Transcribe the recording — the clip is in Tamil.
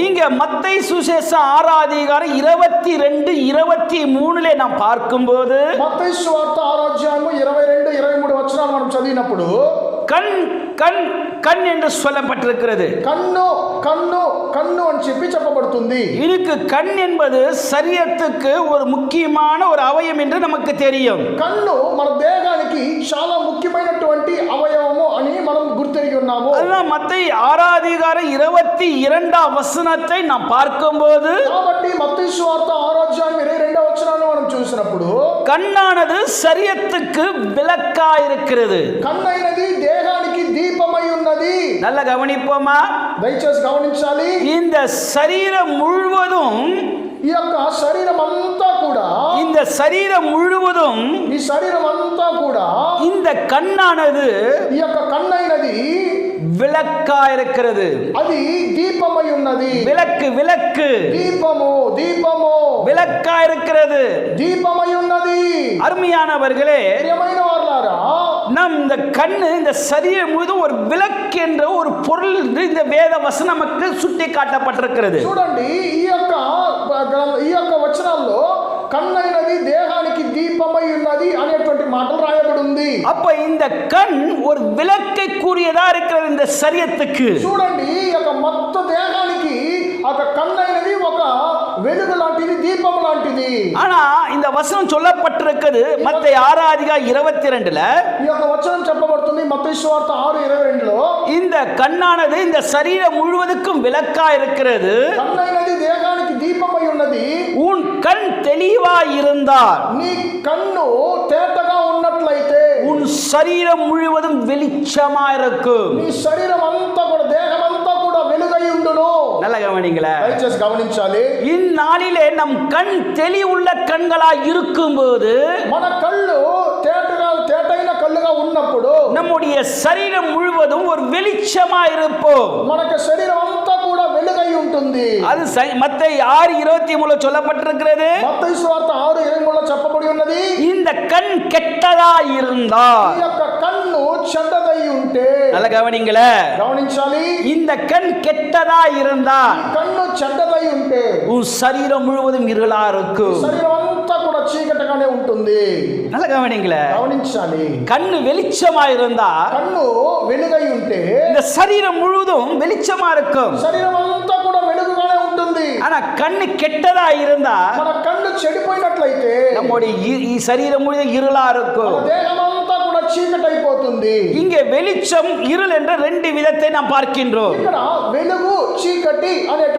இங்க மத்தேயு சுவிசேஷம் 6 அதிகாரம் 22 23 நாம் பார்க்கும்போது మత్తయి సువార్త 6 అధ్యాయము 22 23 వచనాలు మనం చదివినప్పుడు கண் கண் கண் என்று சொல்லப்பட்டிருக்கிறது. కన్ను కన్ను కన్ను అని చెప్పబడుతుంది. இதுக்கு கண் என்பது சரீரத்துக்கு ஒரு முக்கியமான ஒரு அவயம் என்று நமக்கு தெரியும். కన్ను మన దేహానికి చాలా ముఖ్యమైనటువంటి అవయవము అని మనం గుర్తెరిగి ఉన్నాము. அதுதான் மத்தேயு 6 அதிகாரம் 22 வசனத்தை நாம் பார்க்கும்போது కాబట్టి మత్తయి సువార్త 6 అధ్యాయం 22 వచనాన్ని మనం చూసినప్పుడు கண்ணானது சரீரத்துக்கு விளக்காய் இருக்கிறது. కన్నైనది దేహానికి దీపమై ఉన్నది. நல்ல கவனிப்போமா? దయచేసి గమనించాలి. இந்த சரீரம் முழுவதும் ఈ యొక్క శరీరం అంతా కూడా இந்த சரீரம் முழுவதும் ఈ శరీరం అంతా కూడా இந்த கண்ணானது ఈ యొక్క కన్నైనది விளக்காய் இருக்கிறது. అది దీపమై ఉన్నది. விளக்கு விளக்கு దీపము దీపము விளக்காய் இருக்கிறது. దీపమై ఉన్నది. அருமையானவர்களே, ప్రియమైన వారలారా, நம் இந்த கண்ணு இந்த சரீரம் முழுவதும் ஒரு விளக்கு என்ற ஒரு பொருள் இந்த வேத வசனம் நமக்கு சுட்டி காட்டப்பட்டிருக்கிறது. చూడండి, ఈ యొక్క వచనాల్లో కన్నైనది దేహానికి దీపమై ఉన్నది అనేటువంటి మాటలు రాయబడి ఉంది. அப்ப இந்த கண் ஒரு விளக்கை கூறியதா இருக்கிறது இந்த சரீரத்துக்கு. చూడండి, ఈ యొక్క మొత్తం దేహానికి ఒక కన్నైనది ఒక వెలుగు లాంటిది, దీపం లాంటిది. ஆனா இந்த வசனம் சொல்லப்பட்டிருக்கிறது மத்தேயு 6 அதிகாரம் 22ல. ఈ యొక్క వచనం చెప్పబడుతుంది మత్తయి సువార్త 6:22లో. இந்த కண்ணானது இந்த சரீரம் முழுவதுக்கும் விளக்கா இருக்கிறது. కన్నైనది దేహానికి దీపమై ఉన్నది. உன் கண் தெளிவாய் இருந்தால், నీ కన్ను తేటగా ఉన్నట్లయితే உன் சரீரம் முழுவதும் வெளிச்சமா இருக்கும். నీ శరీరం అంతా కూడా, దేహం అంతా కూడా వెలుగై ఉండును. நல்ல கவனிங்களே, దయచేసి గమనించాలి. இந்நாளிலே நம் கண் தெளிவுள்ள கண்களா இருக்கும்போது, మన కళ్ళు తేటైన కళ్ళుగా ఉన్నప్పుడు நம்முடைய சரீரம் முழுவதும் ஒரு வெளிச்சமா இருப்போம். మనకు శరీరం అంతా కూడా వెలుగై ఉంటుంది. அது மத்தேயு 6:23 சொல்லப்பட்டிருக்கிறது. మత్తయి సువార్త 6:23లో చెప్పబడి ఉన్నది. இந்த கண் கெட்டதா இருந்தால், ఈ యొక్క కన్ను చెడ్డదై ఉంటే, நல்ல கவனிங்களே, గమనించాలి, இந்த கண் கெட்டதா இருந்தால் కన్ను చెడ్డదై ఉంటే உன் சரீரம் முழுவதும் இருளா இருக்கும். శరీరం అంతా కూడా చీకటిగానే ఉంటుంది. நல்ல கவனிங்களே, గమనించాలి. கண்ணு வெளிச்சமா இருந்தா కన్ను వెలుగై ఉంటే இந்த சரீரம் முழுவதும் வெளிச்சமா இருக்கும். శరీరం అంతా కూడా వెలుగుగానే ఉంటుంది. ஆனா கண்ணு கெட்டதா இருந்தா మన కన్ను చెడిపోయినట్లయితే நம்முடைய சரீரம் முழுவதும் இருளா இருக்கும். మన దేహం అంతా కూడా చీకటైపోతుంది. இங்கே வெளிச்சம் இருள் என்ற 2 விதத்தை நாம் பார்க்கின்றோம். ఇక్కడ వెలుగు చీకటి అనే